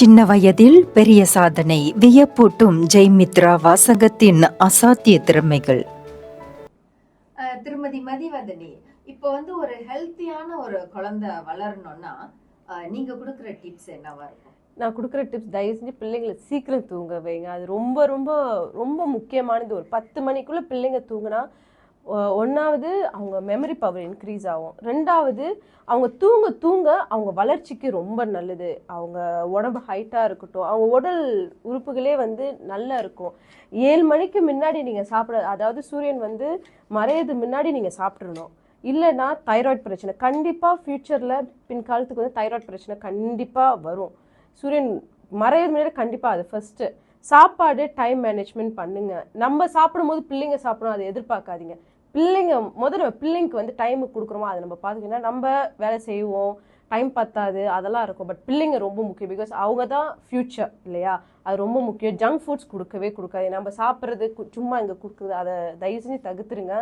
சின்ன வயதில் பெரிய சாதனை வியப்பூட்டும் ஜெய்மித்ரா வாசகத்தின் அசாத்திய திறமைகள். திருமதி மதிவதனி, இப்போ வந்து ஒரு ஹெல்த்தியான ஒரு குழந்தை வளரணும்னா நீங்க கொடுக்குற டிப்ஸ் என்னவா இருக்கும்? நான் கொடுக்குற டிப்ஸ் தயவு செஞ்சு பிள்ளைங்களை சீக்கிரம் தூங்க வைங்க. அது ரொம்ப ரொம்ப ரொம்ப முக்கியமானது. ஒரு 10 மணிக்குள்ளே பிள்ளைங்க தூங்கினா ஒன்றாவது அவங்க மெமரி பவர் இன்க்ரீஸ் ஆகும். ரெண்டாவது அவங்க தூங்க தூங்க அவங்க வளர்ச்சிக்கு ரொம்ப நல்லது. அவங்க உடம்பு ஹைட்டாக இருக்கட்டும், அவங்க உடல் உறுப்புகளே வந்து நல்லா இருக்கும். 7 மணிக்கு முன்னாடி நீங்கள் சாப்பிட, அதாவது சூரியன் வந்து மறையது முன்னாடி நீங்கள் சாப்பிட்றணும். இல்லைன்னா தைராய்டு பிரச்சனை கண்டிப்பாக ஃப்யூச்சரில் பின்காலத்துக்கு வந்து தைராய்டு பிரச்சனை கண்டிப்பாக வரும். சூரியன் மறையது முன்னாடி கண்டிப்பாக. அது ஃபஸ்ட்டு. சாப்பாடு டைம் மேனேஜ்மெண்ட் பண்ணுங்க. நம்ம சாப்பிடும்போது பிள்ளைங்க சாப்பிடணும், அதை எதிர்பார்க்காதீங்க. முதல்ல பிள்ளைங்களுக்கு வந்து டைமுக்கு கொடுக்குறோமோ அதை நம்ம பார்த்துக்கிட்டோம்னா நம்ம வேலை செய்வோம், டைம் பத்தாது, அதெல்லாம் இருக்கும். பட் பிள்ளைங்க ரொம்ப முக்கியம். பிகாஸ் அவங்க தான் ஃப்யூச்சர் இல்லையா? அது ரொம்ப முக்கியம். ஜங்க் ஃபுட்ஸ் கொடுக்கவே கொடுக்காது. நம்ம சாப்பிட்றது சும்மா இங்கே கொடுக்குறது அதை தயவு செஞ்சு தகுத்துருங்க.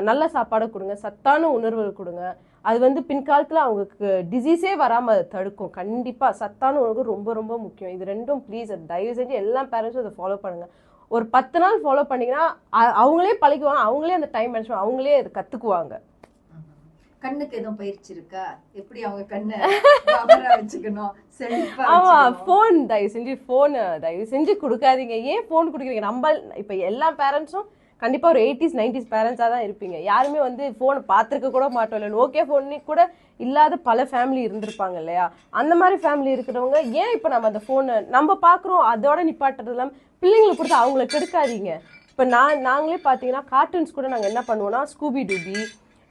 நல்ல சாப்பாடை கொடுங்க, சத்தான உணர்வுகள் கொடுங்க. அது வந்து பின்காலத்தில் அவங்களுக்கு டிசீஸே வராமல் தடுக்கும். கண்டிப்பாக சத்தான உணவு ரொம்ப ரொம்ப முக்கியம். இது ரெண்டும் ப்ளீஸ் அது தயவு செஞ்சு எல்லா பேரண்ட்ஸும் அதை ஃபாலோ பண்ணுங்கள். ஒரு 10 நாள் ஃபாலோ பண்ணிங்கன்னா அவங்களே பழகுவாங்க, அவங்களே அந்த டைம் மேனேஜ்மெண்ட் அவங்களே அதை கற்றுக்குவாங்க. கண்ணுக்கு எதுவும் பயிற்சி இருக்கா? எப்படி அவங்க கண்ணை வச்சுக்கணும்? ஆமா, ஃபோன் தயவு செஞ்சு கொடுக்காதீங்க. ஏன் ஃபோன் கொடுக்குறீங்க? நம்ம இப்போ எல்லா பேரண்ட்ஸும் கண்டிப்பாக ஒரு 80s 90s பேரண்ட்ஸாக தான் இருப்பீங்க. யாருமே வந்து ஃபோனை பார்த்துருக்க கூட மாட்டோம். இல்லை ஓகே ஃபோன்னு கூட இல்லாத பல ஃபேமிலி இருந்திருப்பாங்க இல்லையா? அந்த மாதிரி ஃபேமிலி இருக்கிறவங்க ஏன் இப்போ நம்ம அந்த ஃபோனை நம்ம பார்க்குறோம் அதோட நிப்பாட்டுறது இல்லாமல் பிள்ளைங்களுக்கு கொடுத்து அவங்கள கெடுக்காதீங்க. இப்போ நாங்களே பார்த்தீங்கன்னா கார்ட்டூன்ஸ் கூட நாங்கள் என்ன பண்ணுவோம்னா ஸ்கூபி டூபி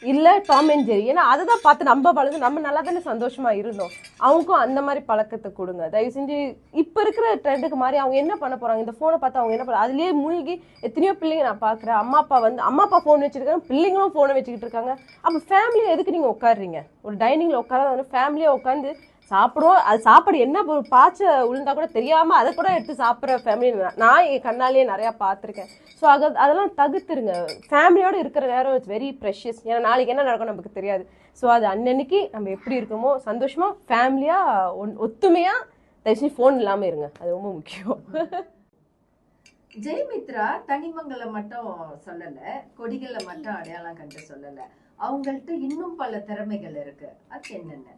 இல்லை டாம் அண்ட் ஜெரி, ஏன்னா அதை தான் பார்த்து நம்ம பழகு, நம்ம நல்லா தானே சந்தோஷமாக இருந்தோம். அவங்களுக்கும் அந்த மாதிரி பழக்கத்தை கொடுங்க தயவு செஞ்சு. இப்போ இருக்கிற ட்ரெண்டுக்கு மாதிரி அவங்க என்ன பண்ண போகிறாங்க? இந்த ஃபோனை பார்த்து அவங்க என்ன பண்ணுறாங்க? அதுலேயே மூழ்கி எத்தனையோ பிள்ளைங்க நான் பார்க்குறேன். அம்மா அப்பா ஃபோன் வச்சுருக்காங்க, பிள்ளைங்களும் ஃபோனை வச்சுக்கிட்டு இருக்காங்க. அப்போ ஃபேமிலியை எதுக்கு நீங்கள் உட்காடுறீங்க? ஒரு டைனிங்கில் உட்கார வந்து ஃபேமிலியாக உட்காந்து சாப்பிடுவோம். அது சாப்பாடு என்ன பாய்ச்ச விழுந்தா கூட தெரியாமல் அதை கூட எடுத்து சாப்பிட்ற ஃபேமிலி நான் என் கண்ணாலேயே நிறையா பார்த்துருக்கேன். ஸோ அதெல்லாம் தகுத்துருங்க. ஃபேமிலியோடு இருக்கிற நேரம் இட்ஸ் வெரி ப்ரெஷியஸ். ஏன்னா நாளைக்கு என்ன நடக்கும் நமக்கு தெரியாது. ஸோ அது அன்னன்னைக்கு நம்ம எப்படி இருக்கோமோ சந்தோஷமாக ஃபேமிலியாக ஒத்துமையாக தயவுசெய்து ஃபோன் இல்லாமல் இருங்க. அது ரொம்ப முக்கியம். ஜெய்மித்ரா தனிமங்களை மட்டும் சொல்லலை, கொடிகளை மட்டும் அடையாளம் கண்டு சொல்லலை. அவங்கள்ட்ட இன்னும் பல திறமைகள் இருக்கு. அது என்னென்ன?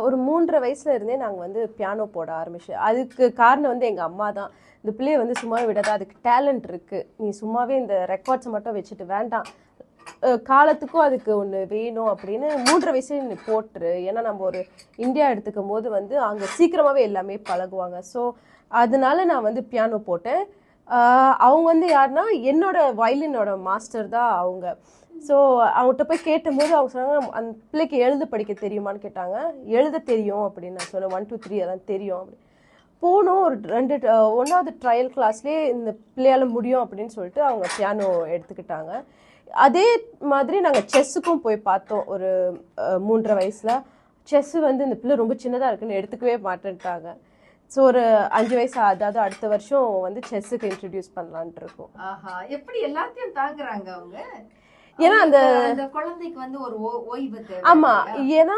ஒரு 3.5 வயசுல இருந்தே நாங்கள் வந்து பியானோ போட ஆரம்பிச்சோம். அதுக்கு காரணம் வந்து எங்கள் அம்மா தான். இந்த பிள்ளையை வந்து சும்மாவே விடாத, அதுக்கு டேலண்ட் இருக்குது, நீ சும்மாவே இந்த ரெக்கார்ட்ஸை மட்டும் வச்சுட்டு வேண்டாம், காலத்துக்கும் அதுக்கு ஒன்று வேணும் அப்படின்னு 3.5 வயசுல நீ போட்டுரு. ஏன்னா நம்ம ஒரு இந்தியா எடுத்துக்கும் போது வந்து அங்கே சீக்கிரமாகவே எல்லாமே பழகுவாங்க. ஸோ அதனால நான் வந்து பியானோ போட்டேன். அவங்க வந்து யாருன்னா என்னோட வயலினோட மாஸ்டர் தான் அவங்க. ஸோ அவங்ககிட்ட போய் கேட்டபோது அவங்க சொன்னாங்க, அந்த பிள்ளைக்கு எழுத படிக்க தெரியுமான்னு கேட்டாங்க. எழுத தெரியும் அப்படின்னு நான் சொன்னேன். 1 2 3 அதான் தெரியும் அப்படி போனோம். ஒரு 1வது ட்ரையல் கிளாஸ்லேயே இந்த பிள்ளையால் முடியும் அப்படின்னு சொல்லிட்டு அவங்க பியானோ எடுத்துக்கிட்டாங்க. அதே மாதிரி நாங்கள் செஸ்ஸுக்கும் போய் பார்த்தோம். ஒரு 3.5 வயசில் செஸ்ஸு வந்து இந்த பிள்ளை ரொம்ப சின்னதாக இருக்குன்னு எடுத்துக்கவே மாட்டேன்ட்டாங்க. ஸோ ஒரு 5 வயசு அதாவது அடுத்த வருஷம் வந்து செஸ்ஸுக்கு இன்ட்ரடியூஸ் பண்ணலான்ட்டு இருக்கோம். எப்படி எல்லாத்தையும் தாங்குறாங்க அவங்க? ஏன்னா அந்த குழந்தைக்கு வந்து ஒரு ஓய்வு தேவை. ஆமா, ஏன்னா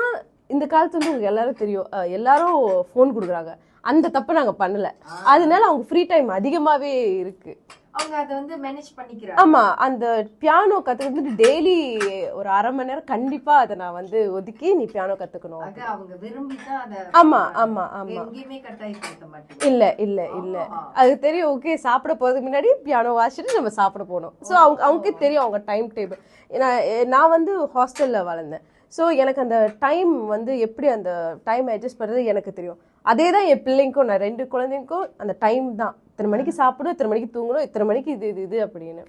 இந்த காலத்துல வந்து உங்களுக்கு எல்லாரும் தெரியும், எல்லாரும் ஃபோன் கொடுக்குறாங்க. அந்த தப்பு நாங்க பண்ணல. அதனால அவங்க ஃப்ரீ டைம் அதிகமாவே இருக்கு. அவங்க அதை வந்து மேனேஜ் பண்ணிக்கிறாங்க. ஆமா, அந்த பியானோ கத்துக்கிட்டு டெய்லி ஒரு 1/2 மணி நேரம் கண்டிப்பா அதை நான் வந்து ஒதுக்கி நீ பியானோ கத்துக்கணும். அது அவங்க விரும்பி தான் அதை. ஆமா ஆமா ஆமா, எங்கேயுமே கட்டாயப்படுத்த மாட்டேன். இல்ல அது தெரியும். ஓகே, சாப்பிட போறதுக்கு முன்னாடி பியானோ வாசிச்சுட்டு நம்ம சாப்பிட போகணும். ஸோ அவங்களுக்கு தெரியும் அவங்க டைம் டேபிள். நான் வந்து ஹாஸ்டல்ல வளர்ந்தேன். ஸோ எனக்கு அந்த டைம் வந்து எப்படி அந்த டைம் அட்ஜஸ்ட் பண்ணுறது எனக்கு தெரியும். அதே தான் என் பிள்ளைங்களுக்கும், நான் 2 குழந்தைங்களுக்கும் அந்த டைம் தான். இத்தனை மணிக்கு சாப்பிடும், இத்தனை மணிக்கு தூங்கணும், இத்தனை மணிக்கு இது அப்படின்னு.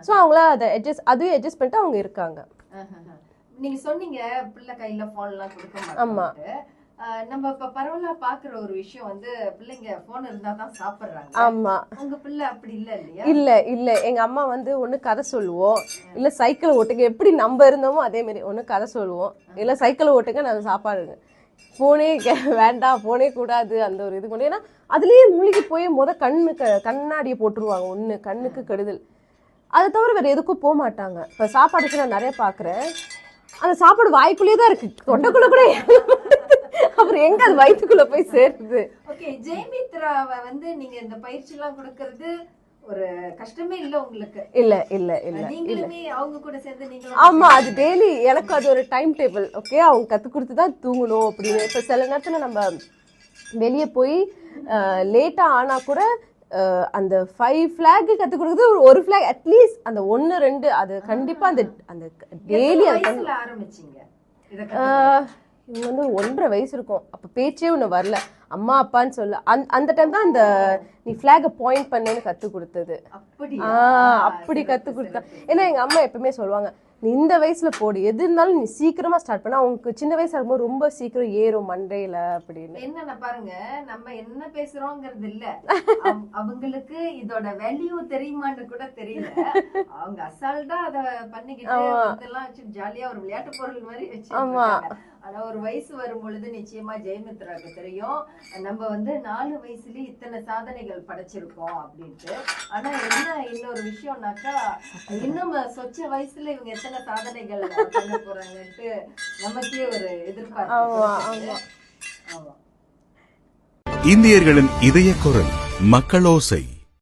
ஸோ அவங்கள அதை அதுவும் அட்ஜஸ்ட் பண்ணிட்டு அவங்க இருக்காங்க. நீங்க சொன்னீங்க பிள்ளை கையில போன்லாம் கொடுக்க மாட்டாங்க. ஆமா, நம்ம இப்ப பரவலா பாக்குற ஒரு விஷயம் வந்து பிள்ளைங்க போன் இருந்தா தான் சாப்பிடுறாங்க. ஆமா, உங்க பிள்ளை அப்படி இல்ல இல்லையா? இல்ல எங்க அம்மா வந்து ஒண்ணு கதை சொல்லுவோம், இல்ல சைக்கிள் ஓட்டுங்க. எப்படி நம்ம இருந்தோமோ அதே மாதிரி ஒண்ணு கதை சொல்லுவோம், இல்ல சைக்கிள் ஓட்டுங்க, நான் சாப்பாடுங்க. போனே வேண்டாம், போனே கூடாது அந்த ஒரு இது கொண்டு. ஏன்னா அதுலயே மூழ்கி போய் கண்ணாடியை போட்டுருவாங்க. ஒண்ணு கண்ணுக்கு கெடுதல். அதை தவிர வேற எதுக்கும் போக மாட்டாங்க. இப்ப சாப்பாடுக்கு நான் நிறைய பாக்குறேன், அந்த சாப்பாடு வாய்க்குள்ளேயே தான் இருக்கு, தொண்டைக்குள்ள கூட அப்புறம் எங்க அது வயிற்றுக்குள்ள போய் சேருது. ஓகே, ஜெயமித்ராவை வந்து நீங்க இந்த பயிற்சி எல்லாம் கொடுக்கறது ஒரு கஷ்டமே இல்ல உங்களுக்கு? இல்ல இல்ல இல்ல, நீங்களுமே அவங்க கூட சேர்ந்து நீங்க? ஆமா, அது டெய்லி எனக்கு அது ஒரு டைம் டேபிள். ஓகே, அவங்க கத்து கொடுத்துதான் தூங்கணும் அப்படின்னு. இப்ப சில நேரத்துல நம்ம வெளியே போய் லேட்டா ஆனா கூட அந்த 5 flag கத்து கொடுக்குறது ஒரு flag அட்லீஸ்ட் அந்த 1 2 அது கண்டிப்பா அந்த அந்த டெய்லி ஆரம்பிச்சீங்க? இவங்க வந்து 1.5 வயசு இருக்கும். அப்ப பேச்சே ஒண்ணு வரல, அம்மா அப்பான்னு சொல்ல. அந்த டைம் தான் அந்த நீ ஃபிளாக பாயிண்ட் பண்ணேன்னு கத்து கொடுத்தது. அப்படி கத்து கொடுத்தா. ஏன்னா எங்க அம்மா எப்பவுமே சொல்லுவாங்க, நீ இந்த வயசுல போடு, எது இருந்தாலும் நீ சீக்கிரமா ஸ்டார்ட் பண்ண. அவங்களுக்கு சின்ன வயசா இருக்கும்போது ரொம்ப சீக்கிரம் ஏறும் மண்டையில அப்படின்னு. என்னன்னா பாருங்க, நம்ம என்ன பேசுறோங்கிறது இல்ல, அவங்களுக்கு இதோட வேல்யூ தெரியுமான்னு கூட தெரியல. அவங்க அசால்ட்டா அத பண்ணிக்கிட்டு இதெல்லாம் வச்சு ஜாலியா ஒரு விளையாட்டு பொருள் மாதிரி வச்சு. ஆனா ஒரு வயசு வரும் பொழுது நிச்சயமா ஜெயமித்ராக்கு தெரியும் நம்ம வந்து 4 வயசுலயே இத்தனை சாதனைகள் படைச்சிருக்கோம் அப்படின்ட்டு. ஆனா என்ன இன்னொரு விஷயம்னாக்கா, இன்னும் சொச்ச வயசுல இவங்க எத்தனை சாதனைகள் பண்ண போறாங்கன்ட்டு நமக்கே ஒரு எதிர்பார்ப்பு. இந்தியர்களின் இதய குரல் மக்களோசை.